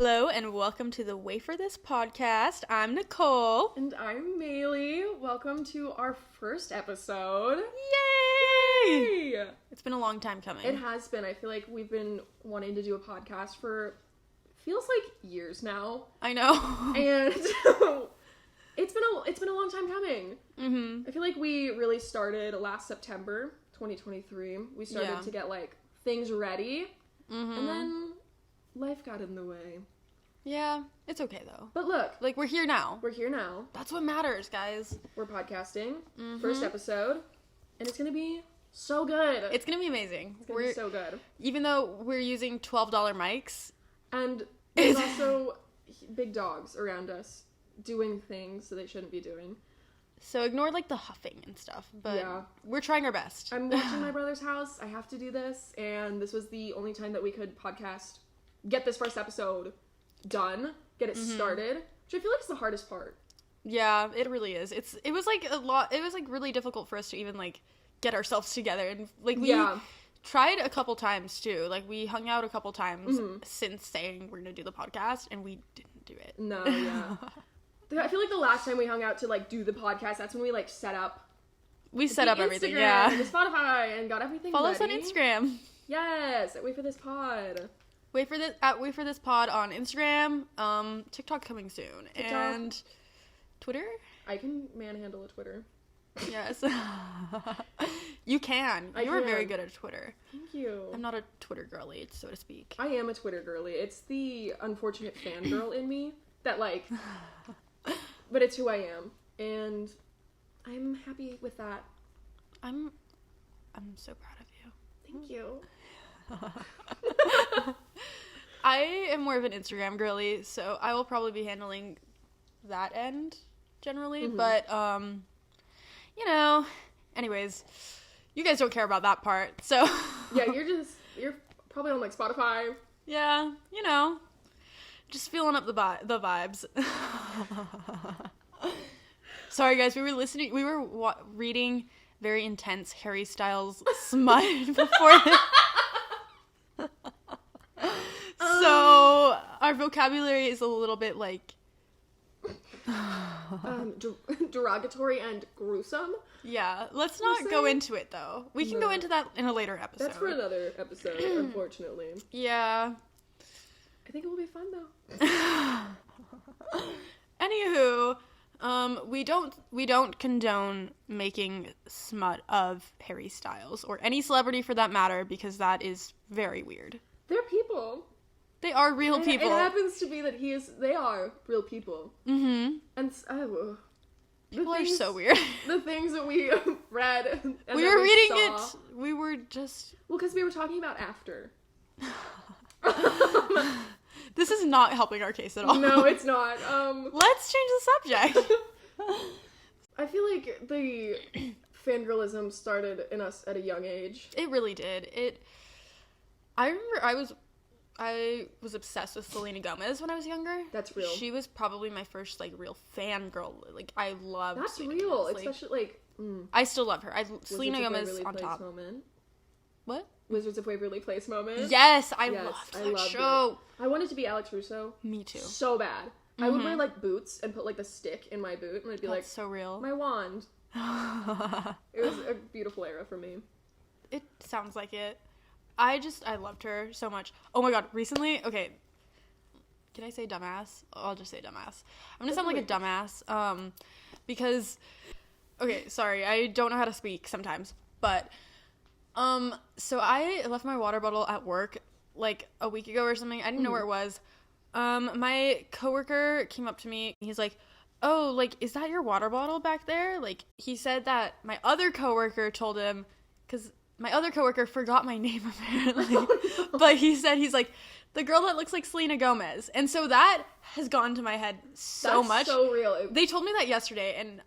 Hello and welcome to the Wafer This podcast. I'm Nicole. And I'm Mele. Welcome to our first episode. Yay! It's been a long time coming. It has been. I feel like we've been wanting to do a podcast for, feels like years now. I know. And it's been a long time coming. Mm-hmm. I feel like we really started last September, 2023. We started to get like things ready. Mm-hmm. And then life got in the way. Yeah, it's okay though. But look. Like, we're here now. We're here now. That's what matters, guys. We're podcasting. Mm-hmm. First episode. And it's gonna be so good. It's gonna be amazing. It's gonna be so good. Even though we're using $12 mics. And there's also big dogs around us doing things that they shouldn't be doing. So ignore, like, the huffing and stuff. But we're trying our best. I'm watching my brother's house. I have to do this. And this was the only time that we could podcast, get this first episode done, get it started, which I feel like is the hardest part. Yeah, it really is. It was like really difficult for us to even like get ourselves together, and like we tried a couple times too. Like we hung out a couple times since saying we're gonna do the podcast, and we didn't do it. No, yeah. I feel like the last time we hung out to like do the podcast, that's when we like set up. We set up everything, yeah. And the Spotify and got everything Follow ready. us on Instagram. Yes, Wait for This pod. Wait for this pod on Instagram. TikTok coming soon. TikTok. And Twitter? I can manhandle a Twitter. Yes. You can. You're very good at Twitter. Thank you. I'm not a Twitter girly, so to speak. I am a Twitter girly. It's the unfortunate fangirl in me that like, but it's who I am. And I'm happy with that. I'm so proud of you. Thank you. I am more of an Instagram girly, so I will probably be handling that end generally, but you know, anyways, you guys don't care about that part, so yeah, you're probably on like Spotify. Yeah, you know, just feeling up the vibes. Sorry guys, we were reading very intense Harry Styles smut before this. So our vocabulary is a little bit like derogatory and gruesome. Yeah, let's not go into it though. We can go into that in a later episode. That's for another episode, unfortunately. Yeah. I think it will be fun though. Anywho, we don't condone making smut of Harry Styles or any celebrity for that matter, because that is very weird. They're people. They are real people. It happens to be that they are real people. Mm-hmm. And people are so weird. The things that we read and we were reading it. We were just... Well, because we were talking about after. This is not helping our case at all. No, it's not. Let's change the subject. I feel like the fangirlism started in us at a young age. It really did. I remember I was obsessed with Selena Gomez when I was younger. That's real. She was probably my first like real fangirl. Like I loved. That's Selena real, Gomez. especially like. I still love her. Selena Gomez Waverly on Place top. Moment. What? Wizards of Waverly Place moment. Yes, I loved that show. I wanted to be Alex Russo. Me too. So bad. I would wear like boots and put like the stick in my boot, and I'd be like, so real. My wand. It was a beautiful era for me. It sounds like it. I loved her so much. Oh my god, recently, okay, can I say dumbass? I'll just say dumbass. I'm gonna sound like a dumbass, because, okay, sorry, I don't know how to speak sometimes, but, so I left my water bottle at work, like, a week ago or something. I didn't know where it was. My coworker came up to me, he's like, oh, like, is that your water bottle back there? Like, he said that my other coworker told him, because my other coworker forgot my name apparently, but he's like, the girl that looks like Selena Gomez. And so that has gone to my head so much. That's so real. They told me that yesterday and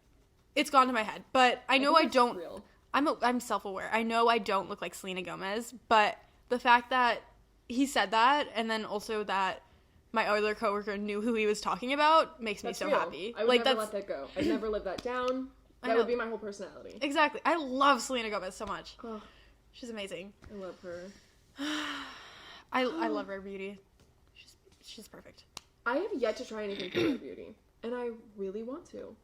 it's gone to my head, but I know I don't, real. I'm self-aware. I know I don't look like Selena Gomez, but the fact that he said that, and then also that my other coworker knew who he was talking about, makes me so happy. I would never let that go. I'd never live that down. That would be my whole personality. Exactly. I love Selena Gomez so much. Oh. She's amazing. I love her. I love her beauty. she's perfect. I have yet to try anything from Rare Beauty, and I really want to.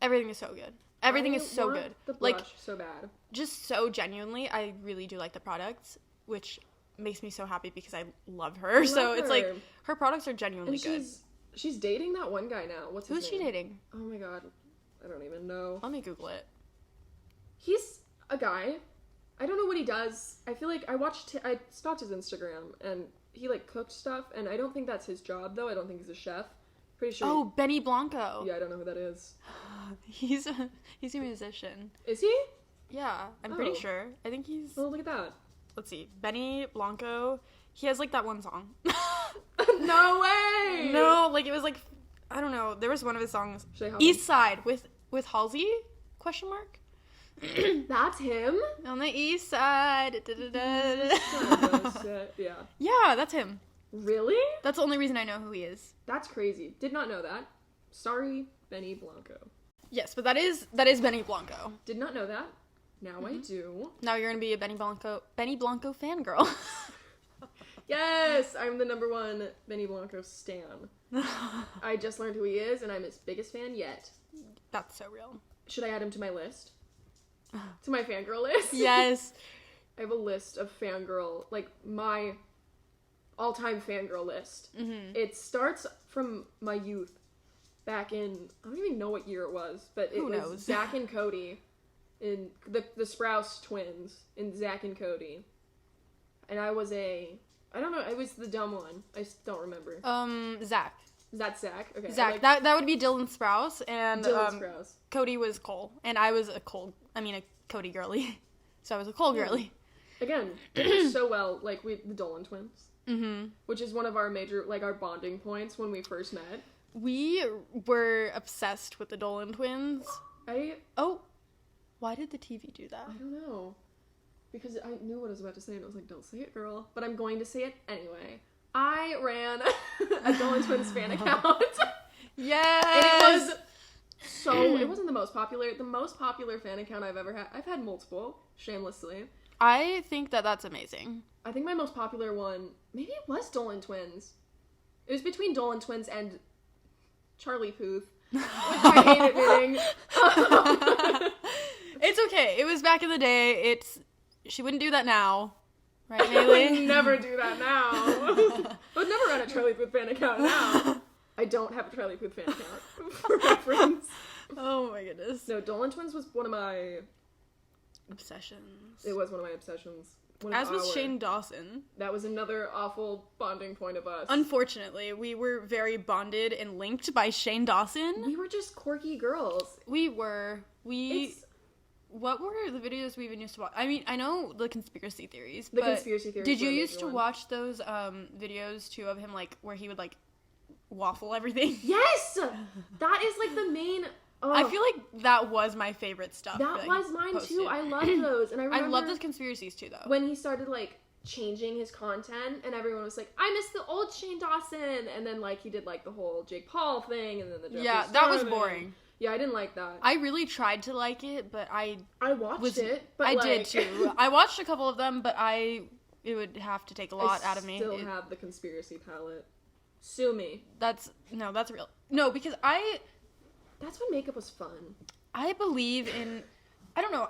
Everything is so good. Everything is so good. The blush like so bad. Just so genuinely, I really do like the products, which makes me so happy because I love her. It's like her products are genuinely good. She's dating that one guy now. What's his name? Who's she dating? Oh my god, I don't even know. Let me Google it. He's a guy. I don't know what he does. I feel like I stalked his Instagram, and he like cooked stuff, and I don't think that's his job though. I don't think he's a chef. Pretty sure. Oh, Benny Blanco. Yeah, I don't know who that is. He's a musician. Is he? Yeah, I'm pretty sure. I think he's. Oh, look at that. Let's see. Benny Blanco. He has like that one song. No way. No, like it was like, I don't know. There was one of his songs. East Side with Halsey? Question mark. That's him. On the east side. Yeah. Yeah, that's him. Really? That's the only reason I know who he is. That's crazy. Did not know that. Sorry, Benny Blanco. Yes, but that is Benny Blanco. Did not know that. Now I do. Now you're gonna be a Benny Blanco fangirl. Yes, I'm the #1 Benny Blanco stan. I just learned who he is, and I'm his biggest fan yet. That's so real. Should I add him to my list? To my fangirl list? Yes. I have a list of fangirl, like my all-time fangirl list. Mm-hmm. It starts from my youth, back in, I don't even know what year it was, but it was Zach and Cody, in the Sprouse twins, in Zach and Cody. And I was I don't know, I was the dumb one. I don't remember. Zach. Is that Zach? Okay. Zach. That would be Dylan Sprouse, and Dylan Sprouse. Cody was Cole, and I was a Cody girly. So I was a Cole girly. Again, they did so well, like the Dolan twins. Mm-hmm. Which is one of our major, like, our bonding points when we first met. We were obsessed with the Dolan twins. Why did the TV do that? I don't know. Because I knew what I was about to say, and I was like, don't say it, girl. But I'm going to say it anyway. I ran a Dolan Twins fan account. Yes! And it wasn't the most popular. The most popular fan account I've ever had. I've had multiple, shamelessly. I think that's amazing. I think my most popular one, maybe it was Dolan Twins. It was between Dolan Twins and Charlie Puth, which I hate admitting. It's okay. It was back in the day. She wouldn't do that now. Right, Mele? I would never do that now. I would never run a Charlie Puth fan account now. I don't have a Charlie Puth fan account, for reference. Oh my goodness. No, Dolan Twins was one of my... obsessions. It was one of my obsessions. As was Shane Dawson. That was another awful bonding point of us. Unfortunately, we were very bonded and linked by Shane Dawson. We were just quirky girls. We were. What were the videos we even used to watch? I mean, I know the conspiracy theories. Did you used to watch those videos too of him, like, where he would, like, waffle everything? Yes! That is, like, the main... I feel like that was my favorite stuff. That was mine too. I loved those. And I love those conspiracies too, though. When he started, like, changing his content, and everyone was like, I miss the old Shane Dawson. And then, like, he did, like, the whole Jake Paul thing, and then the Jeffree Star that was thing. boring. Yeah, I didn't like that. I really tried to like it, but I watched it, but I did too. I watched a couple of them, but it would have to take a lot out of me. I still have the conspiracy palette. Sue me. That's real. No, because that's when makeup was fun. I believe in... I don't know.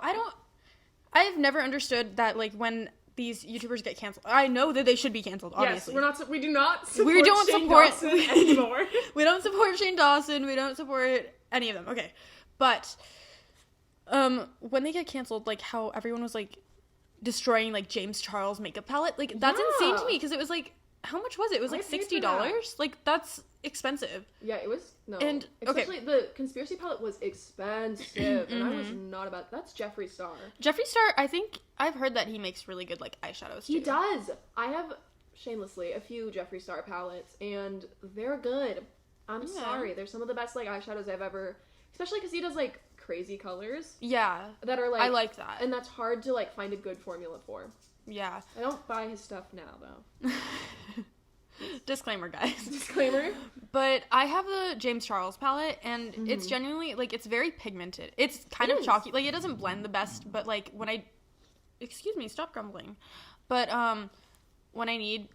I've never understood that, like, when these YouTubers get canceled... I know that they should be canceled, obviously. Yes, we do not support Shane Dawson anymore. We don't support Shane Dawson. We don't support any of them. Okay. But, when they get canceled, like, how everyone was, like, destroying, like, James Charles' makeup palette, like, that's insane to me, because it was, like... How much was it? It was like $60? Like, that's expensive. Yeah, it was. No. And, especially the conspiracy palette was expensive, and I was not about... That's Jeffree Star. Jeffree Star, I think... I've heard that he makes really good, like, eyeshadows, too. He does! I have, shamelessly, a few Jeffree Star palettes, and they're good. I'm sorry. They're some of the best, like, eyeshadows I've ever... Especially because he does, like, crazy colors. Yeah. That are, like... I like that. And that's hard to, like, find a good formula for. Yeah. I don't buy his stuff now, though. Disclaimer, guys. Disclaimer. But I have the James Charles palette, and it's genuinely, like, it's very pigmented. It's kind of chalky. Like, it doesn't blend the best, but, like, when I... Excuse me, stop grumbling. But, when I need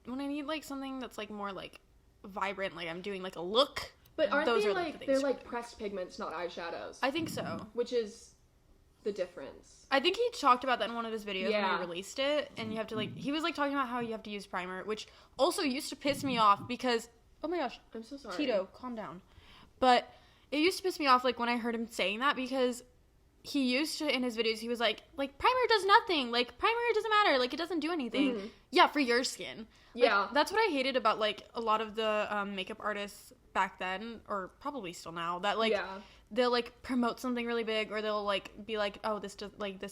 need like something that's like more like vibrant, like I'm doing like a look. But aren't they like they're like pressed pigments, not eyeshadows? I think so. Which is the difference. I think he talked about that in one of his videos when he released it, and you have to like he was like talking about how you have to use primer, which also used to piss me off because oh my gosh, I'm so sorry. Tito, calm down. But it used to piss me off like when I heard him saying that because he used to in his videos he was like primer does nothing, like primer doesn't matter, like it doesn't do anything. Yeah, for your skin. Like, that's what I hated about like a lot of the makeup artists back then, or probably still now, that like they'll like promote something really big, or they'll like be like, oh, this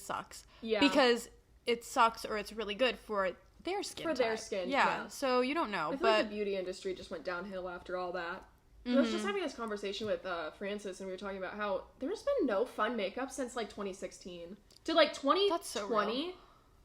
sucks, because it sucks or it's really good for their skin type. Their skin, so you don't know. I feel like the beauty industry just went downhill after all that. I was just having this conversation with Francis, and we were talking about how there's been no fun makeup since like 2016 to like 2020. That's so real.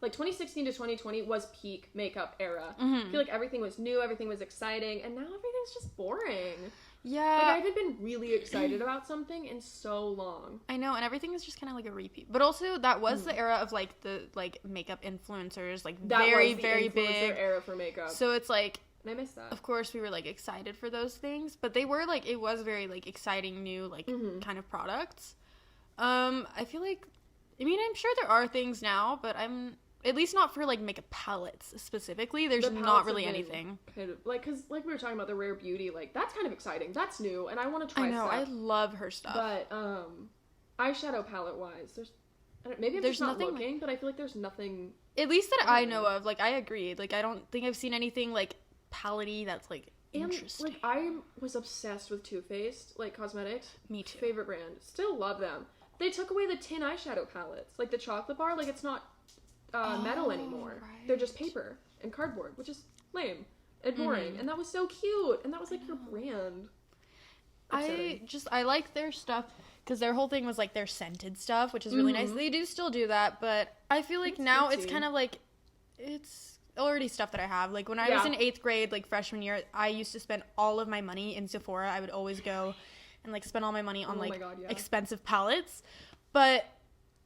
Like 2016 to 2020 was peak makeup era. I feel like everything was new, everything was exciting, and now everything's just boring. Yeah. Like I haven't been really excited about something in so long. I know, and everything is just kind of like a repeat. But also that was the era of like the like makeup influencers, like that very was the very big era for makeup. So it's like, and I miss that. Of course, we were like excited for those things, but they were like it was very like exciting new like kind of products. I feel like, I mean, I'm sure there are things now, but I'm at least not for like makeup palettes specifically. There's not really anything. Kind of, like, cause like we were talking about the Rare Beauty, like that's kind of exciting. That's new, and I want to try. I know, stuff. I love her stuff. But eyeshadow palette wise, there's maybe I'm just not looking, like, but I feel like there's nothing. At least that I know of. Like I agree. Like I don't think I've seen anything like palette-y that's like interesting. Like I was obsessed with Too Faced like cosmetics. Me too. Favorite brand. Still love them. They took away the tin eyeshadow palettes, like the chocolate bar. Like it's not metal anymore. Right. They're just paper and cardboard, which is lame and boring. And that was so cute. And that was like your brand. Upsetting. I like their stuff because their whole thing was like their scented stuff, which is really nice. They do still do that, but I feel like now it's kind of like it's already stuff that I have. Like when I was in 8th grade, like freshman year, I used to spend all of my money in Sephora. I would always go and like spend all my money on expensive palettes, but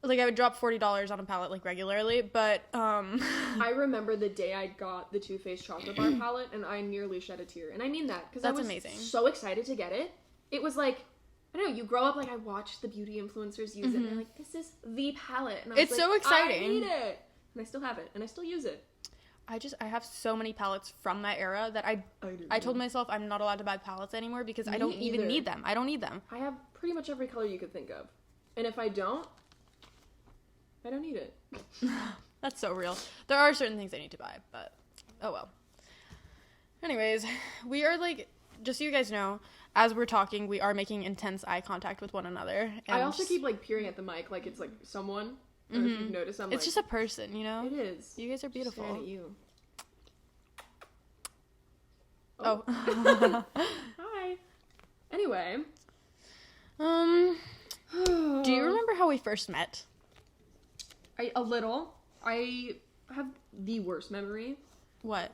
like I would drop $40 on a palette like regularly, but I remember the day I got the Too Faced chocolate bar palette and I nearly shed a tear. And I mean that because I was amazing. So excited to get it. It was like, I don't know, you grow up like I watched the beauty influencers use it and they're like, this is the palette. And I was so exciting. I need it. And I still have it and I still use it. I have so many palettes from that era that I told myself I'm not allowed to buy palettes anymore because I don't even need them. I don't need them. I have pretty much every color you could think of. And if I don't need it. That's so real. There are certain things I need to buy, but oh well. Anyways, we are like, just so you guys know, as we're talking, we are making intense eye contact with one another. And I also keep like peering at the mic like it's like someone. Or if you've noticed, it's just a person, you know? It is. You guys are beautiful. Just staring at you. Oh. Hi. Anyway. Do you remember how we first met? A little. I have the worst memory. What?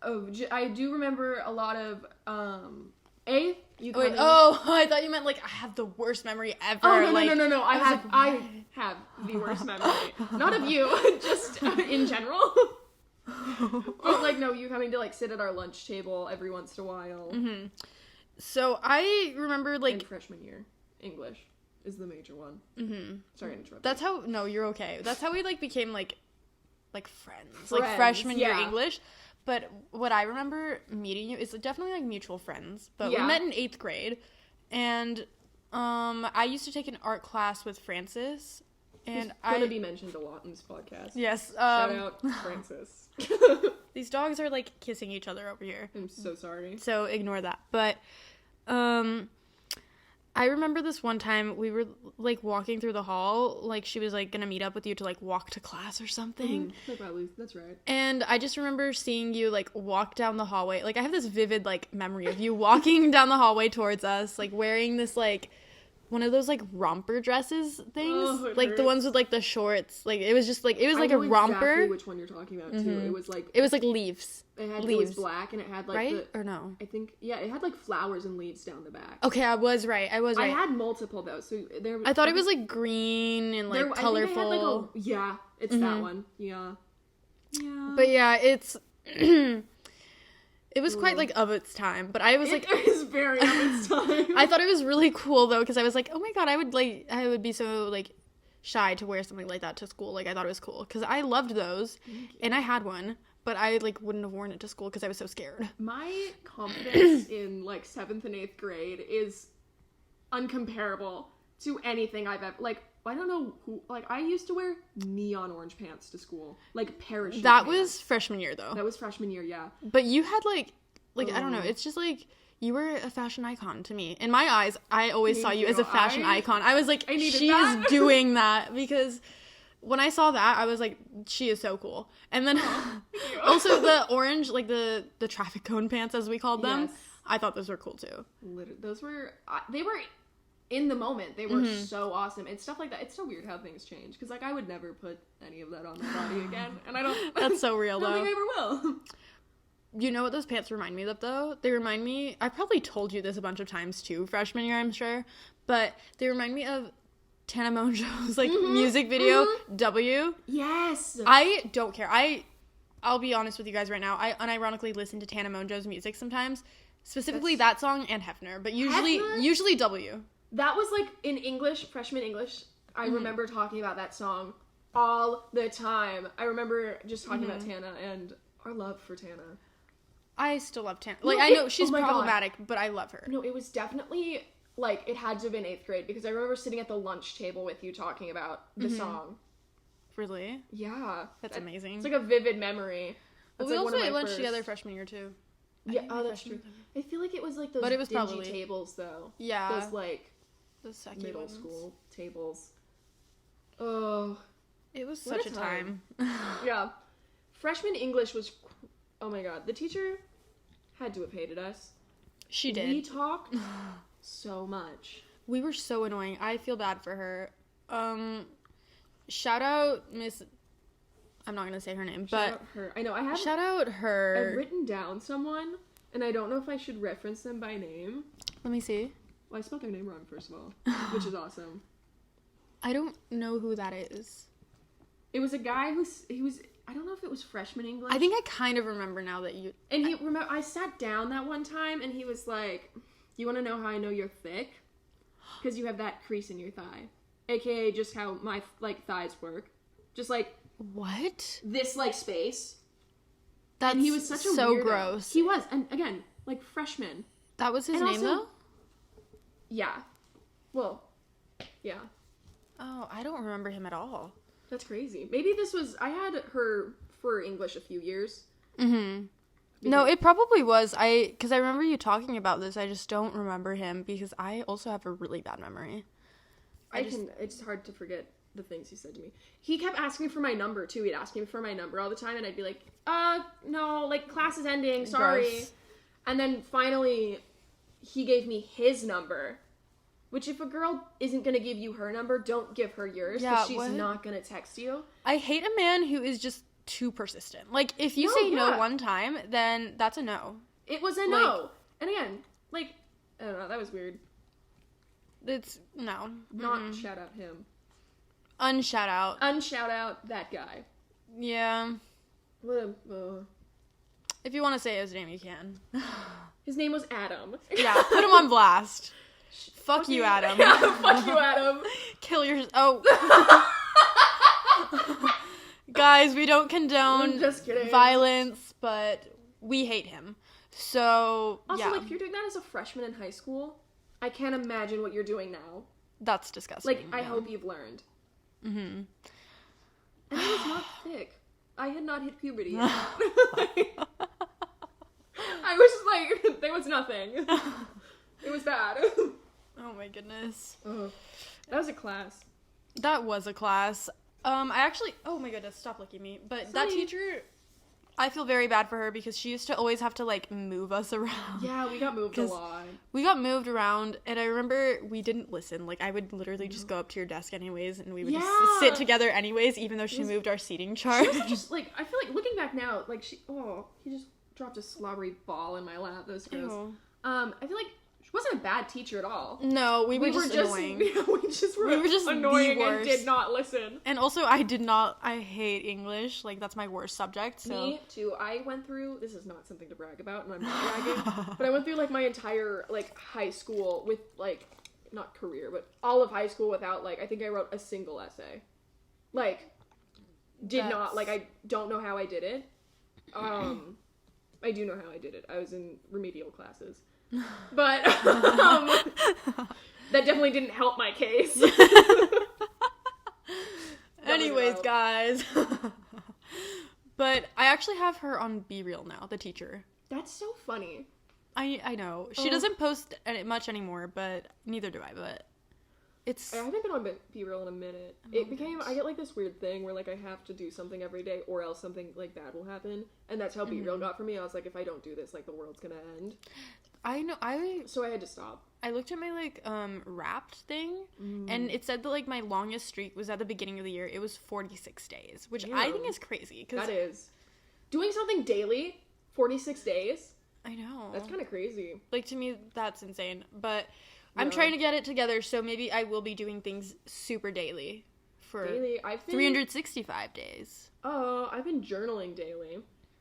Oh, I do remember a lot of, you Wait, I thought you meant, like, I have the worst memory ever. Oh, no, like, no. I have the worst memory. Not of you, just in general. But, like, no, you coming to, like, sit at our lunch table every once in a while. So, I remember, like... In freshman year. English is the major one. Sorry to interrupt. That's how... No, you're okay. That's how we, like, became, like friends. Like, freshman year English. But what I remember meeting you is definitely, like, mutual friends. But we met in 8th grade. And I used to take an art class with Francis. And He's going to be mentioned a lot in this podcast. Yes. Shout out Francis. These dogs are, like, kissing each other over here. I'm so sorry. So ignore that. But I remember this one time we were, like, walking through the hall, like, she was, like, gonna meet up with you to, like, walk to class or something. That's right. And I just remember seeing you, like, walk down the hallway. Like, I have this vivid, like, memory of you walking down the hallway towards us, like, wearing this, like, one of those, like, romper dresses things. Like, the ones with, like, the shorts. Like, it was just, like, it was, like, a romper. I know exactly which one you're talking about, too. It was, like, leaves. It had leaves. It was black, and it had, like, right? Or no? I think, yeah, it had, like, flowers and leaves down the back. Okay, I was right. I had multiple, though, so there... I thought it was, like, green and, like, colorful. I think I had, like, it's that one. Yeah. But, yeah, it's... It was quite, like, of its time, but I was, like... It is very of its time. I thought it was really cool, though, because I was like, oh my god, I would be so, like, shy to wear something like that to school. Like, I thought it was cool, because I loved those, and I had one, but I, like, wouldn't have worn it to school because I was so scared. My confidence in, like, 7th and 8th grade is uncomparable to anything I've ever... Like, I don't know who... Like, I used to wear neon orange pants to school. Like, parachute That pants. was freshman year, though. That was freshman year, yeah. But you had, like, I don't know. It's just, like, you were a fashion icon to me. In my eyes, I always saw you as a fashion icon. I was like, she is doing that. Because when I saw that, I was like, she is so cool. And then also the orange, like, the traffic cone pants, as we called them. Yes. I thought those were cool, too. Those were... They were... In the moment, they were so awesome. And stuff like that. It's so weird how things change. Because, like, I would never put any of that on my body again. And I don't... That's so real, though. I don't think I ever will. You know what those pants remind me of, though? They remind me... I probably told you this a bunch of times, too, freshman year, I'm sure. But they remind me of Tana Mongeau's, like, music video, W. Yes! I don't care. I'll be honest with you guys right now. I unironically listen to Tana Mongeau's music sometimes. Specifically that song and Hefner. But usually W. That was, like, in English, freshman English, I remember talking about that song all the time. I remember just talking about Tana and our love for Tana. I still love Tana. Like, I know she's problematic, but I love her. No, it was definitely, like, it had to have been 8th grade, because I remember sitting at the lunch table with you talking about the song. Really? Yeah. That's amazing. It's, like, a vivid memory. Well, we also ate lunch together freshman year, too. Yeah, that's true. I feel like it was, like, those dingy tables, though. Yeah. Those, like... middle school tables. Oh, it was such a time. Yeah, freshman English was. Oh my god, the teacher had to have hated us. She did. We talked so much. We were so annoying. I feel bad for her. Shout out Miss. I'm not gonna say her name, but shout out her. I know I have. Shout out her. I've written down someone, and I don't know if I should reference them by name. Let me see. Well, I spelled their name wrong, first of all, which is awesome. I don't know who that is. It was a guy he was, I don't know if it was freshman English. I think I kind of remember now that you... And I sat down that one time, and he was like, you want to know how I know you're thick? Because you have that crease in your thigh. AKA just how my, like, thighs work. Just, like... What? This, like, space. That's and he was such a so weirdo. Gross. He was, and again, like, freshman. That was his name, though? Yeah. Well, yeah. Oh, I don't remember him at all. That's crazy. Maybe this was... I had her for English a few years. No, it probably was. Because I remember you talking about this. I just don't remember him because I also have a really bad memory. It's hard to forget the things he said to me. He kept asking me for my number, too. He'd ask me for my number all the time, and I'd be like, no, like, class is ending, sorry. Gross. And then finally... he gave me his number, which if a girl isn't going to give you her number, don't give her yours, because she's not going to text you. I hate a man who is just too persistent. Like, if you say no one time, then that's a no. It was a no. And again, like, I don't know, that was weird. It's, no. Not shout out him. Unshout out. Unshout out that guy. Yeah. If you want to say his name, you can. His name was Adam. Yeah, put him on blast. Fuck you, Adam. Yeah, fuck you, Adam. Kill your... Oh. Guys, we don't condone violence, but we hate him. So, also, like, if you're doing that as a freshman in high school, I can't imagine what you're doing now. That's disgusting. Like, I hope you've learned. And I was not thick. I had not hit puberty yet. I was like, there was nothing. It was bad. Oh my goodness. That was a class. That was a class. I actually, oh my goodness, stop licking me. But that teacher, I feel very bad for her because she used to always have to, like, move us around. Yeah, we got moved a lot. We got moved around, and I remember we didn't listen. Like, I would literally just go up to your desk anyways, and we would just sit together anyways, even though she moved our seating chart. She was just, like, I feel like, looking back now, like, he just dropped a slobbery ball in my lap. That was gross. I feel like She wasn't a bad teacher at all. No, we were just annoying. Yeah, we were just annoying and did not listen. And also, I hate English. Like, that's my worst subject, so. Me, too. I went through, this is not something to brag about, and I'm not bragging, but I went through, like, my entire, like, high school with, like, not career, but all of high school without, like, I think I wrote a single essay. Like, I don't know how I did it. I do know how I did it. I was in remedial classes. But that definitely didn't help my case. Anyways, guys. But I actually have her on Be Real now, the teacher. That's so funny. I know. She doesn't post much anymore, but neither do I, but it's... I haven't been on Be Real in a minute. I get, like, this weird thing where, like, I have to do something every day or else something, like, bad will happen. And that's how Be Real got for me. I was like, if I don't do this, like, the world's gonna end. I know, So I had to stop. I looked at my, like, Wrapped thing, and it said that, like, my longest streak was at the beginning of the year. It was 46 days, which I think is crazy. That is. Doing something daily, 46 days? I know. That's kind of crazy. Like, to me, that's insane. But I'm trying to get it together, so maybe I will be doing things super daily for 365 days. Oh, I've been journaling daily.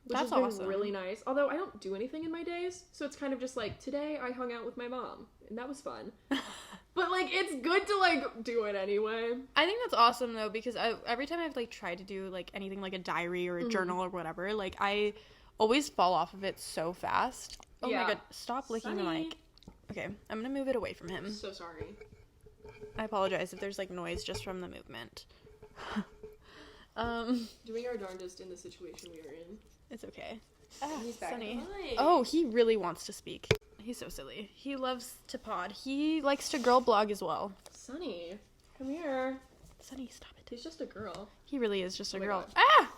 Which has been awesome. Really nice. Although I don't do anything in my days, so it's kind of just like, today I hung out with my mom, and that was fun. But, like, it's good to, like, do it anyway. I think that's awesome, though, because every time I've, like, tried to do, like, anything like a diary or a journal or whatever, like, I always fall off of it so fast. Oh my god, stop licking the mic. Okay, I'm gonna move it away from him. So sorry. I apologize if there's, like, noise just from the movement. Doing our darndest in the situation we are in. It's okay. He's back. Sunny. Oh, he really wants to speak. He's so silly. He loves to pod. He likes to girl blog as well. Sunny, come here. Sunny, stop it. He's just a girl. He really is just a girl. God. Ah!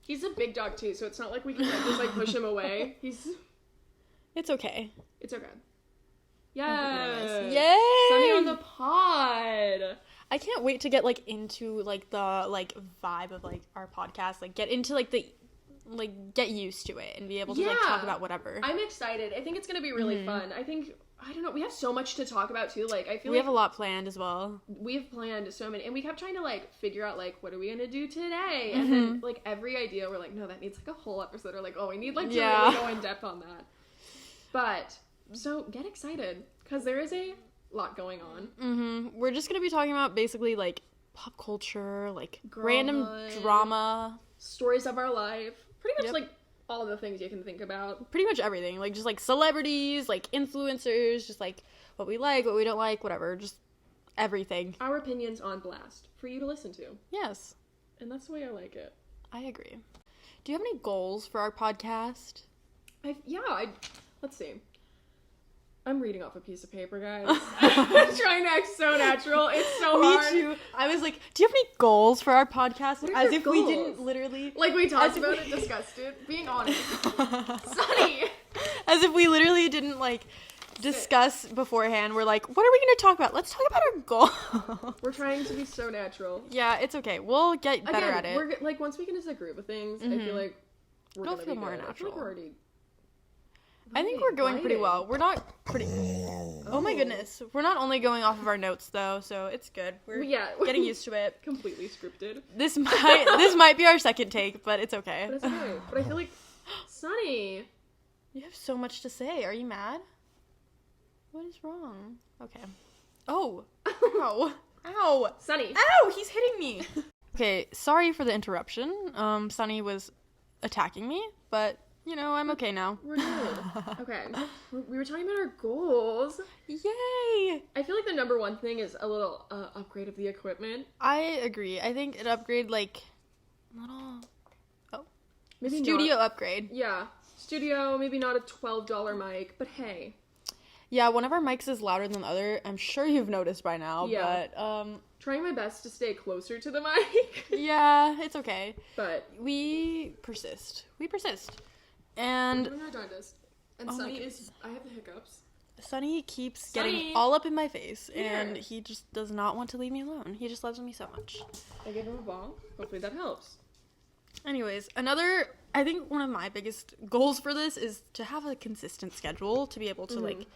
He's a big dog too, so it's not like we can just like push him away. It's okay. It's okay. Yes. Yay! Sunny on the pod. I can't wait to get like into like the like vibe of like our podcast. Like get into like the get used to it and be able to like talk about whatever. I'm excited. I think it's gonna be really fun. I don't know, we have so much to talk about too. Like I feel we have a lot planned as well. We've planned so many, and we kept trying to like figure out like what are we gonna do today, and then like every idea we're like, no, that needs like a whole episode, or like, oh, we need like to really go in depth on that. But so get excited because there is a lot going on. We're just gonna be talking about basically like pop culture, like random drama, stories of our life, pretty much like all of the things you can think about. Pretty much everything. Like, just, like, celebrities, like, influencers, just, like, what we like, what we don't like, whatever. Just everything. Our opinions on blast for you to listen to. Yes. And that's the way I like it. I agree. Do you have any goals for our podcast? Let's see. I'm reading off a piece of paper, guys. I'm trying to act so natural. It's so hard. Me too. I was like, do you have any goals for our podcast? As if goals? We didn't literally... Like, we talked about it, discussed it. Being honest. Sunny! As if we literally didn't, like, discuss beforehand. We're like, what are we going to talk about? Let's talk about our goals. We're trying to be so natural. Yeah, it's okay. We'll get better at it. We're, like, once we get into the groove of things, I feel like we're going to be more good. natural. I feel like we're already... I think we're going pretty well. We're not pretty... Oh my goodness. We're not only going off of our notes, though, so it's good. We're getting used to it. Completely scripted. This might be our second take, but it's okay. But it's okay. But I feel like... Sunny! You have so much to say. Are you mad? What is wrong? Okay. Oh! Ow! Ow! Sunny! Ow! He's hitting me! Okay, sorry for the interruption. Sunny was attacking me, but... You know, I'm okay now. We're good. Okay. We were talking about our goals. Yay! I feel like the number one thing is a little upgrade of the equipment. I agree. I think an upgrade, like, little... Oh. Maybe studio upgrade. Yeah. Studio, maybe not a $12 mic, but hey. Yeah, one of our mics is louder than the other. I'm sure you've noticed by now, but... Trying my best to stay closer to the mic. Yeah, it's okay. But... We persist. And we're doing our darndest. And Sunny is... I have the hiccups. Sunny keeps getting all up in my face, and he just does not want to leave me alone. He just loves me so much. I gave him a ball. Hopefully that helps. Anyways, I think one of my biggest goals for this is to have a consistent schedule, to be able to, like,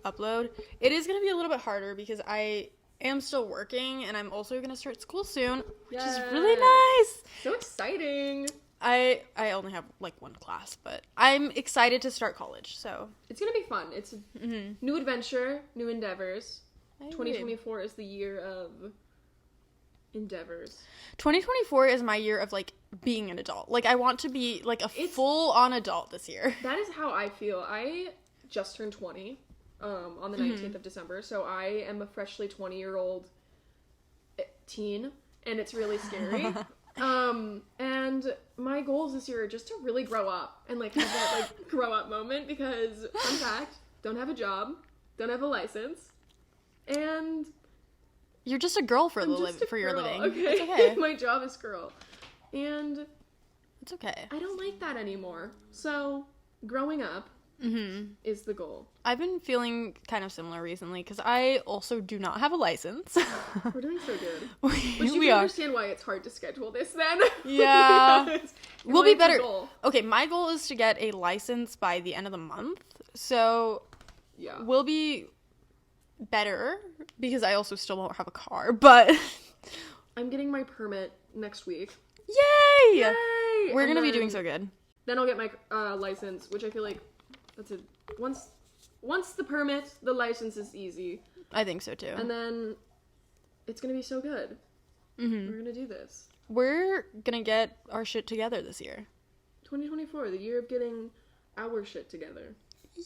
upload. It is going to be a little bit harder because I am still working and I'm also going to start school soon, which is really nice. So exciting. I only have like one class, but I'm excited to start college, so. It's going to be fun. It's a new adventure, new endeavors. 2024 is the year of endeavors. 2024 is my year of, like, being an adult. Like, I want to be, like, a full-on adult this year. That is how I feel. I just turned 20 on the 19th of December, so I am a freshly 20-year-old teen, and it's really scary. And my goals this year are just to really grow up and, like, have that, like, grow-up moment because, fun fact, don't have a job, don't have a license, and... You're just a girl for your living. Okay. It's okay. My job is girl. And it's okay. I don't like that anymore. So, growing up is the goal. I've been feeling kind of similar recently because I also do not have a license. We're doing so good. Which you can understand why it's hard to schedule this then. Yeah. We'll be better. Okay, my goal is to get a license by the end of the month. So, yeah, we'll be better because I also still don't have a car, but I'm getting my permit next week. Yay! We're gonna be doing so good. Then I'll get my license, which I feel like that's once the permit, the license is easy. I think so too. And then it's gonna be so good. We're gonna do this. We're gonna get our shit together this year. 2024, the year of getting our shit together.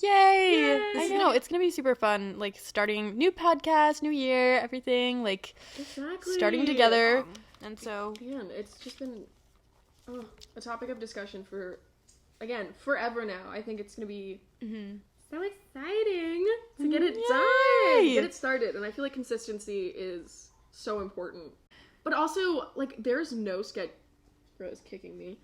Yay! I know, it's gonna be super fun, like, starting new podcast, new year, everything, like, starting together, and so... Man, it's just been a topic of discussion for, again, forever now. I think it's gonna be so exciting to get it done, get it started, and I feel like consistency is so important. But also, like, there's no Bro is kicking me.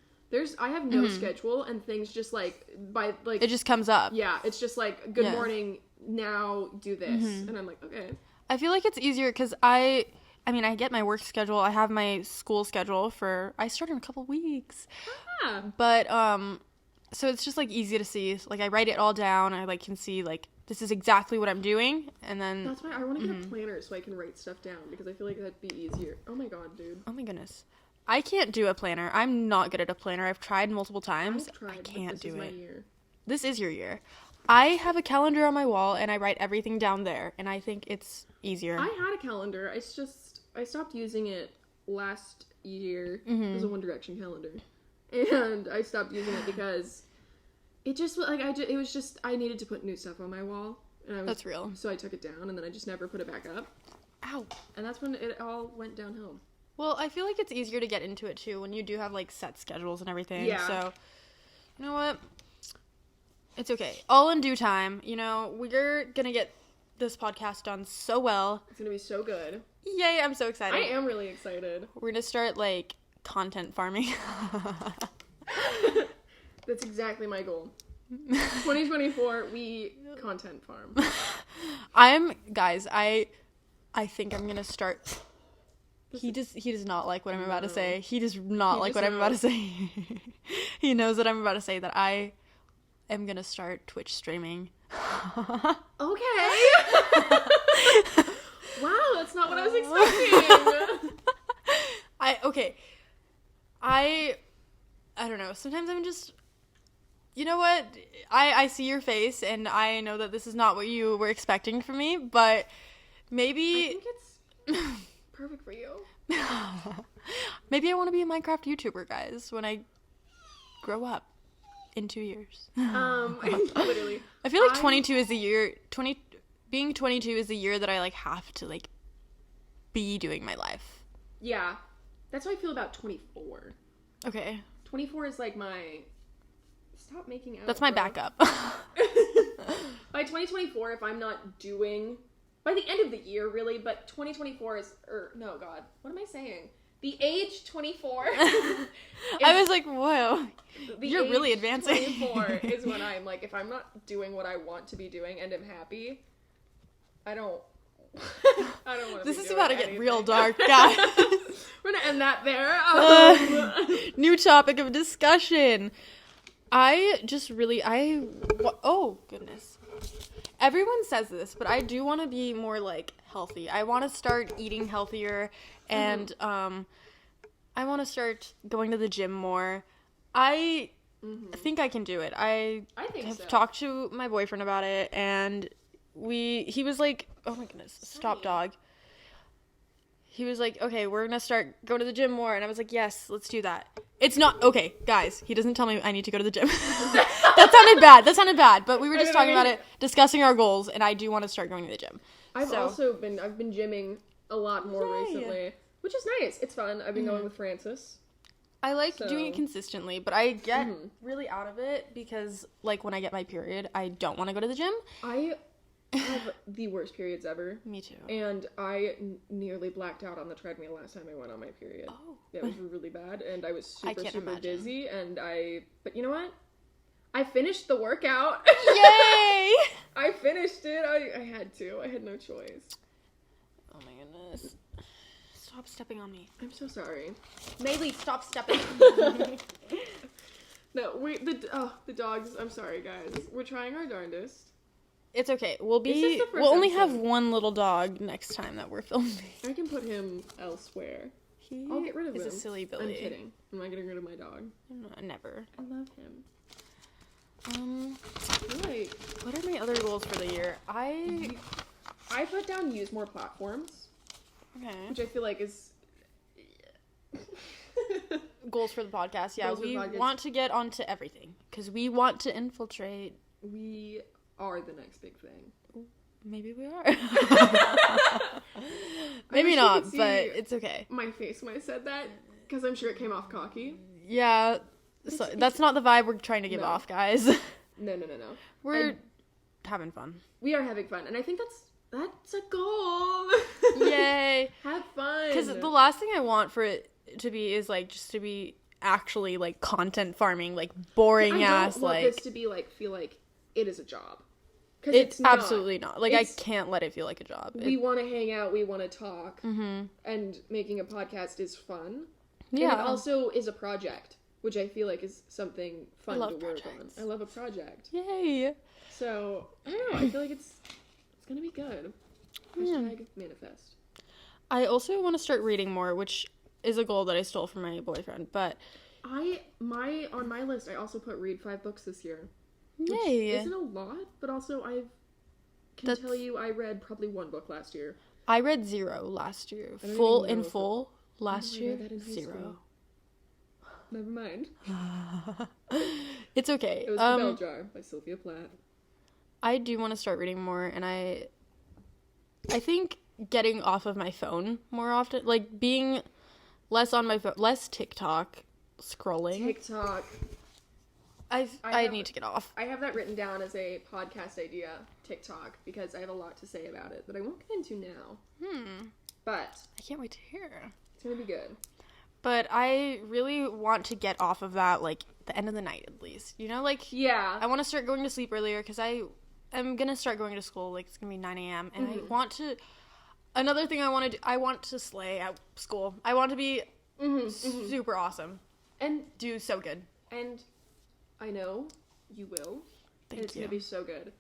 I have no schedule, and things just, like, it just comes up. Yeah, it's just, like, good morning, now do this. And I'm like, okay. I feel like it's easier, because I get my work schedule, I have my school schedule I start in a couple weeks. Ah. But, so it's just, like, easy to see. Like, I write it all down, I, like, can see, like, this is exactly what I'm doing, and then... That's why I want to get a planner so I can write stuff down, because I feel like that'd be easier. Oh my god, dude. Oh my goodness. I can't do a planner. I'm not good at a planner. I've tried multiple times. I can't do it. This is my year. This is your year. I have a calendar on my wall, and I write everything down there, and I think it's easier. I had a calendar. It's just, I stopped using it last year. It was a One Direction calendar. And I stopped using it because it just, like, it was just, I needed to put new stuff on my wall. And that's real. So I took it down, and then I just never put it back up. Ow. And that's when it all went downhill. Well, I feel like it's easier to get into it, too, when you do have, like, set schedules and everything. Yeah. So, you know what? It's okay. All in due time. You know, we're gonna get this podcast done so well. It's gonna be so good. Yay, I'm so excited. I am really excited. We're gonna start, like, content farming. That's exactly my goal. 2024, we content farm. Guys, I think I'm gonna start... He does not like what I'm about to say. He does not like what I'm about to say. He knows what I'm about to say, that I am going to start Twitch streaming. Okay. Wow, that's not what I was expecting. I don't know. Sometimes I'm just, you know what? I see your face, and I know that this is not what you were expecting from me, but maybe... I think it's... perfect for you. Maybe I want to be a Minecraft YouTuber, guys, when I grow up in 2 years. Literally. I feel like 22 is the year. Being 22 is the year that I, like, have to, like, be doing my life. Yeah, that's how I feel about 24. Okay. 24 is like my... Stop making out. That's my backup. By 2024, if I'm not doing... By the end of the year, really, but 2024 is... no, God. What am I saying? The age 24... I was like, whoa. You're really advancing. 24 is when I'm like, if I'm not doing what I want to be doing and am happy, I don't want to This is about to get real dark, guys. We're going to end that there. New topic of discussion. Oh, goodness. everyone says this, but I do want to be more, like, healthy. I want to start eating healthier, and, I want to start going to the gym more. I think I can do it. I think have so. talked to my boyfriend about it, and he was like, oh my goodness, stop, dog. He was like, okay, we're going to start going to the gym more. And I was like, yes, let's do that. It's not, okay, guys, he doesn't tell me I need to go to the gym. That sounded bad. But we were just talking about it, discussing our goals, and I do want to start going to the gym. I've been gymming a lot more recently, which is nice. It's fun. I've been going with Francis. I like doing it consistently, but I get really out of it because, like, when I get my period, I don't want to go to the gym. I have the worst periods ever. Me too. And I nearly blacked out on the treadmill last time I went on my period. Oh. It was really bad, and I was super imagine. dizzy, but you know what? I finished the workout. Yay! I finished it. I had to. I had no choice. Oh my goodness. Stop stepping on me. I'm so sorry. Maylee, stop stepping. No, the dogs. I'm sorry, guys. We're trying our darndest. It's okay. We'll only have one little dog next time that we're filming. I can put him elsewhere. I'll get rid of him. He's a silly Billy. I'm kidding. I'm not getting rid of my dog. Never. I love him. What are my other goals for the year? I put down use more platforms. Okay. Which I feel like is goals for the podcast. Yeah, goals we want to get onto everything because we want to infiltrate. We are the next big thing. Maybe we are. Maybe not, but it's okay. My face when I said that, because I'm sure it came off cocky. Yeah, so that's not the vibe we're trying to give off, guys. No. We're having fun. We are having fun, and I think that's a goal. Yay! Have fun. Because the last thing I want for it to be is like just to be actually like content farming, like boring ass. I don't want like this to be like feel like it is a job. It's absolutely not. Like, I can't let it feel like a job. We want to hang out. We want to talk. And making a podcast is fun. Yeah. And it also is a project, which I feel like is something fun to work on. I love a project. Yay. So, I don't know. I feel like it's going to be good. Hashtag manifest. I also want to start reading more, which is a goal that I stole from my boyfriend, but... on my list, I also put read 5 books this year. Yay. Which isn't a lot, but also I can tell you I read probably 1 book last year. I read 0 last year. Full last year, 0. Never mind. It's okay. It was The Bell Jar by Sylvia Plath. I do want to start reading more, and I think getting off of my phone more often, like being less on my phone, less TikTok scrolling. TikTok. I need to get off. I have that written down as a podcast idea, TikTok, because I have a lot to say about it that I won't get into now. But I can't wait to hear. It's gonna be good. But I really want to get off of that, like, the end of the night, at least. You know, like... Yeah. I want to start going to sleep earlier, because I'm gonna start going to school, like, it's gonna be 9 a.m., and I want to... Another thing I want to do, I want to slay at school. I want to be super awesome. And do so good. And... I know you will. Thank you. It's going to be so good.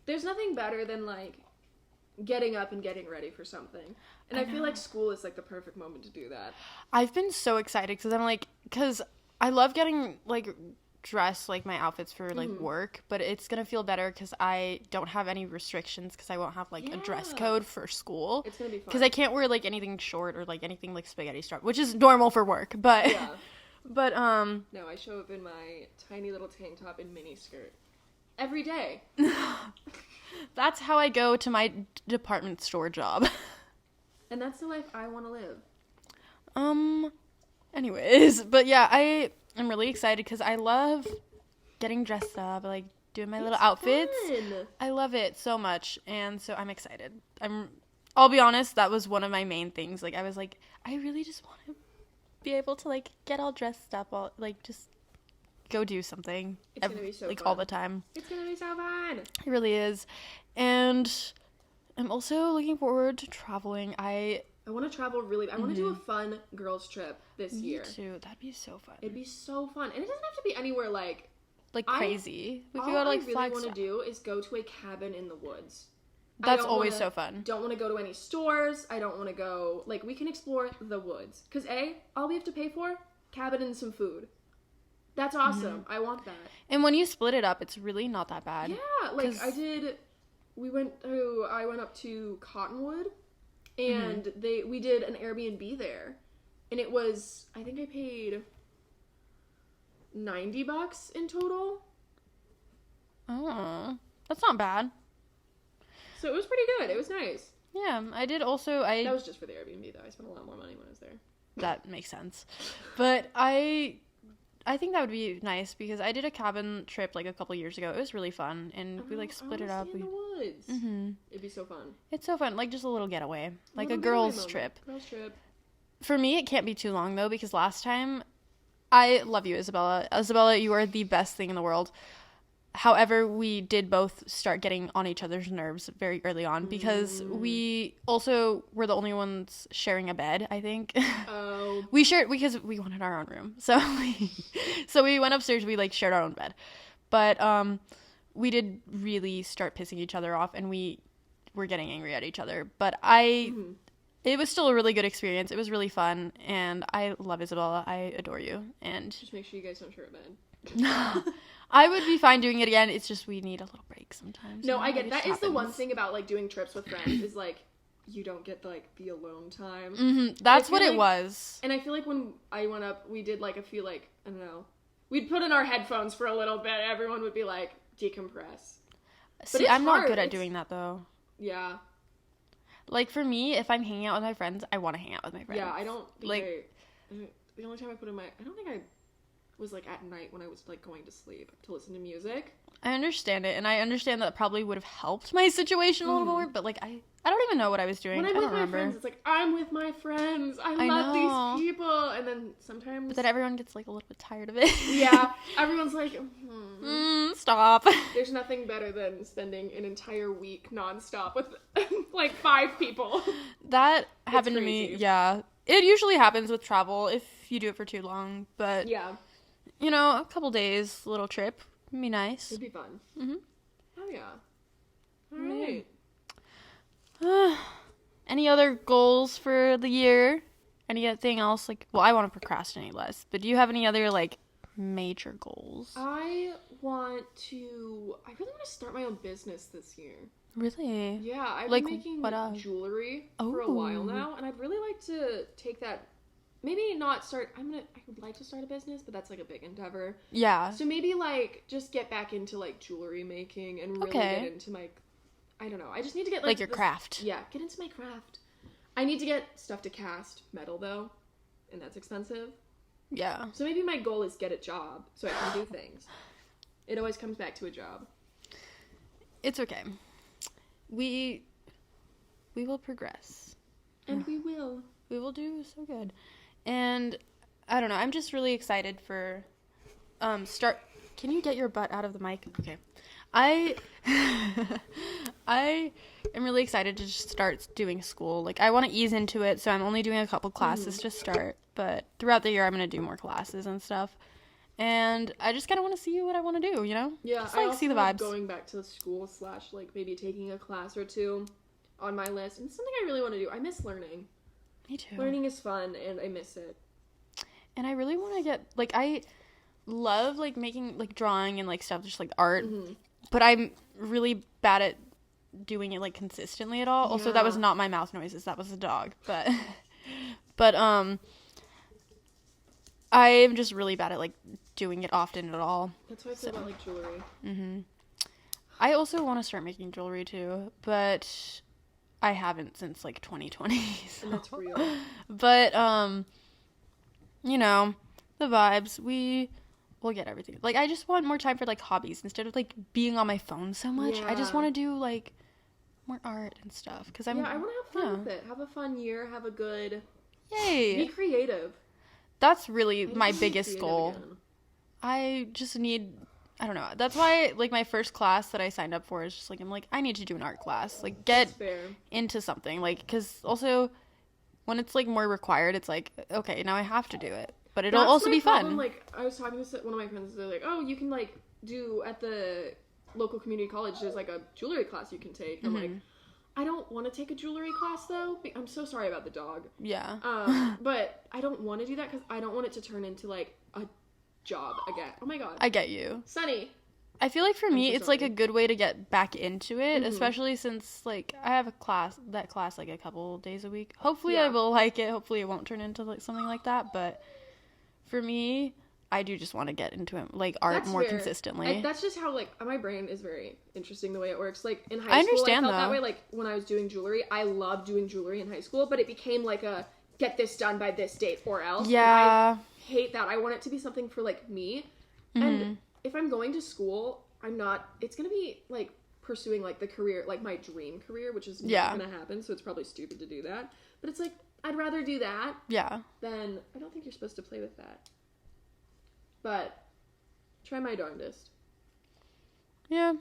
There's nothing better than, like, getting up and getting ready for something. And I feel like school is, like, the perfect moment to do that. I've been so excited because I love getting, like, dressed, like, my outfits for, like, work. But it's going to feel better because I don't have any restrictions because I won't have, like, a dress code for school. It's going to be fun. Because I can't wear, like, anything short or, like, anything, like, spaghetti strap, which is normal for work. But... Yeah. But, No, I show up in my tiny little tank top and mini skirt. Every day. That's how I go to my department store job. And that's the life I want to live. Anyways. But yeah, I am really excited because I love getting dressed up, like, doing my little outfits. Fun. I love it so much. And so I'm excited. I'll be honest, that was one of my main things. Like, I was like, I really just want to be able to, like, get all dressed up, just go do something. It's gonna be so like, fun. all the time. It's gonna be so fun. It really is. And I'm also looking forward to traveling. I want to travel really... I want to do a fun girls trip this year. Me too. That'd be so fun. It'd be so fun. And it doesn't have to be anywhere, like, like crazy. We could all go to like I really want to do is go to a cabin in the woods. That's always so fun. Don't want to go to any stores. I don't want to go, like, we can explore the woods. Because all we have to pay for, cabin and some food. That's awesome. I want that. And when you split it up, it's really not that bad. Yeah, like I went up to Cottonwood, and we did an Airbnb there. And it was, I think I paid $90 in total. Oh, that's not bad. So it was pretty good. It was nice. Yeah, I did also. That was just for the Airbnb, though. I spent a lot more money when I was there. That makes sense. But I think that would be nice because I did a cabin trip like a couple years ago. It was really fun, and we like split it up. In the woods. It'd be so fun. It's so fun, like just a little getaway, like a girls' trip. Girls' trip. For me, it can't be too long though because last time, I love you, Isabella. Isabella, you are the best thing in the world. However, we did both start getting on each other's nerves very early on because we also were the only ones sharing a bed, I think. Oh. We shared because we wanted our own room. So we went upstairs, we like shared our own bed. But we did really start pissing each other off and we were getting angry at each other. But it was still a really good experience. It was really fun and I love Isabella. I adore you. And just make sure you guys don't share a bed. I would be fine doing it again. It's just we need a little break sometimes. No, I get it. That is the one thing about like doing trips with friends is like you don't get like the alone time. That's what it was. And I feel like when I went up, we did like a few like I don't know. We'd put in our headphones for a little bit. Everyone would be like decompress. See, I'm not good at doing that though. Yeah. Like for me, if I'm hanging out with my friends, I want to hang out with my friends. Yeah, I don't think like the only time I put in I don't think I was like at night when I was like going to sleep to listen to music. I understand it, and I understand that probably would have helped my situation a little more, but like I don't even know what I was doing. When I'm with my friends, it's like I'm with my friends. I love these people, and then sometimes but then everyone gets like a little bit tired of it. Yeah, everyone's like stop. There's nothing better than spending an entire week nonstop with like 5 people. That happened to me. Yeah, it usually happens with travel if you do it for too long, but yeah. You know, a couple days, little trip, would be nice. It'd be fun. Oh yeah. All right. Any other goals for the year? Anything else? Like, well, I want to procrastinate less, but do you have any other like major goals? I really want to start my own business this year. Really? Yeah, I've like, been making jewelry for a while now, and I'd really like to take that. Maybe not start. I would like to start a business, but that's like a big endeavor. Yeah. So maybe like just get back into like jewelry making and really get into my. I don't know. I just need to get like your craft. Yeah, get into my craft. I need to get stuff to cast metal though, and that's expensive. Yeah. So maybe my goal is get a job so I can do things. It always comes back to a job. It's okay. We will progress. And we will. We will do so good. And I don't know, I'm just really excited for Can you get your butt out of the mic? Okay. I am really excited to just start doing school. Like I want to ease into it, so I'm only doing a couple classes to start, but throughout the year I'm going to do more classes and stuff. And I just kind of want to see what I want to do, you know? Yeah, just, like, see the vibes. Going back to the school / like maybe taking a class or two on my list. And it's something I really want to do. I miss learning. Me too. Learning is fun, and I miss it. And I really want to get, like, I love, like, making, like, drawing and, like, stuff, just, like, art. But I'm really bad at doing it, like, consistently at all. Yeah. Also, that was not my mouth noises. That was the dog. But I am just really bad at, like, doing it often at all. That's why I feel about, like, jewelry. I also want to start making jewelry, too. But I haven't since, like, 2020. So. And that's real. But, you know, the vibes. We'll get everything. Like, I just want more time for, like, hobbies instead of, like, being on my phone so much. Yeah. I just want to do, like, more art and stuff. Because I want to have fun with it. Have a fun year. Have a good... Yay. Be creative. That's really my biggest goal. Again. I just need... I don't know. That's why, like, my first class that I signed up for is just, like, I'm like, I need to do an art class. Like, get into something. Like, because also, when it's, like, more required, it's like, okay, now I have to do it. But it'll also be fun. Like, I was talking to one of my friends, they're like, oh, you can, like, do at the local community college, there's like a jewelry class you can take. I'm like, I don't want to take a jewelry class though. I'm so sorry about the dog. Yeah. But I don't want to do that because I don't want it to turn into like a job again. Oh my god. I get you. Sunny. I feel like for me, so it's sorry. like a good way to get back into it, especially since like I have that class like a couple days a week. Hopefully I will like it. Hopefully it won't turn into like something like that. But for me, I do just want to get into it, like art more consistently. That's just how like my brain is very interesting the way it works. Like in high school, I understand I felt that way. Like when I was doing jewelry, I loved doing jewelry in high school, but it became like a get this done by this date or else. Yeah. And I hate that. I want it to be something for like me. And if I'm going to school, it's gonna be like pursuing like the career, like my dream career, which is not gonna happen, so it's probably stupid to do that. But it's like, I'd rather do that than, I don't think you're supposed to play with that. But, try my darndest. Yeah.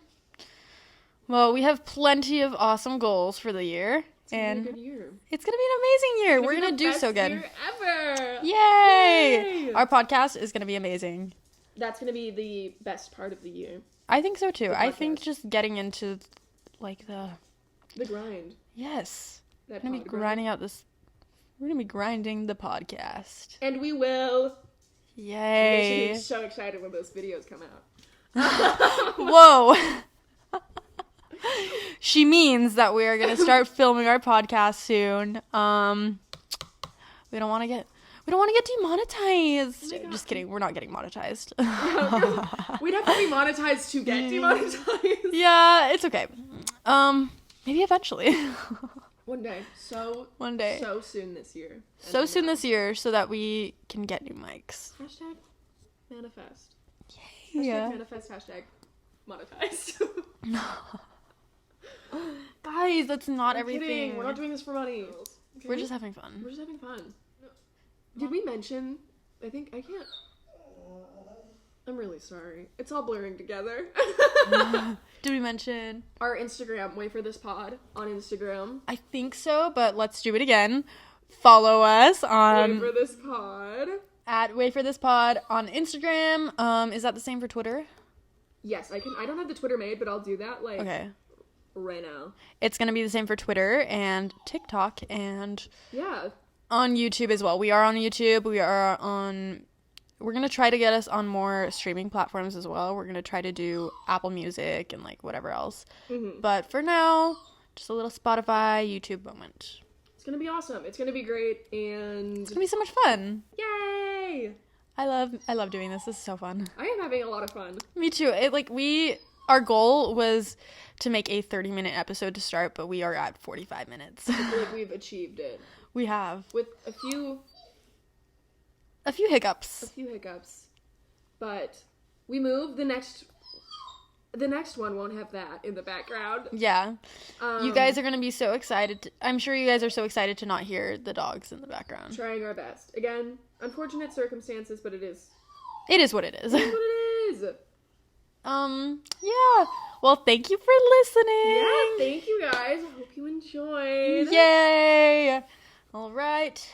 Well, we have plenty of awesome goals for the year. It's gonna be a good year. It's gonna be an amazing year. We're gonna do so good. Year ever! Yay! Our podcast is gonna be amazing. That's gonna be the best part of the year. I think so too. I think just getting into like the grind. Yes. We're gonna be grinding out this. We're gonna be grinding the podcast. And we will. Yay! You should be so excited when those videos come out. Whoa. She means that we are gonna start filming our podcast soon. We don't want to get demonetized. Oh just kidding. We're not getting monetized. We'd have to be monetized to get demonetized. Yeah, it's okay. Maybe eventually. One day. One day. So soon this year. So soon this year, so that we can get new mics. Hashtag manifest. Yay. Hashtag manifest. Hashtag monetized. Guys, that's not everything. Kidding. We're not doing this for money. Okay? We're just having fun. We're just having fun. Did we mention? I can't. I'm really sorry. It's all blurring together. Did we mention our Instagram, Wafer This Pod, on Instagram? I think so, but let's do it again. Follow us on Wafer This Pod. At Wafer This Pod on Instagram. Is that the same for Twitter? Yes, I can. I don't have the Twitter made, but I'll do that right now. It's gonna be the same for Twitter and TikTok and on YouTube as well. We are on YouTube. We're going to try to get us on more streaming platforms as well. We're going to try to do Apple Music and like whatever else. But for now, just a little Spotify, YouTube moment. It's going to be awesome. It's going to be great and it's going to be so much fun. Yay! I love doing this. This is so fun. I am having a lot of fun. Me too. Our goal was to make a 30-minute episode to start, but we are at 45 minutes. I feel like we've achieved it. We have. With a few hiccups. But we move. The next one won't have that in the background. Yeah. You guys are going to be so excited. I'm sure you guys are so excited to not hear the dogs in the background. Trying our best. Again, unfortunate circumstances, but it is. It is what it is. It is what it is. Yeah. Well, thank you for listening. Yeah, thank you guys. I hope you enjoyed. Yay. All right.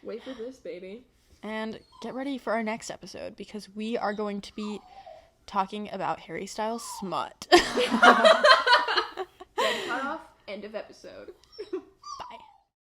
Wait for this, baby. And get ready for our next episode because we are going to be talking about Harry Styles smut. Red cut off, end of episode.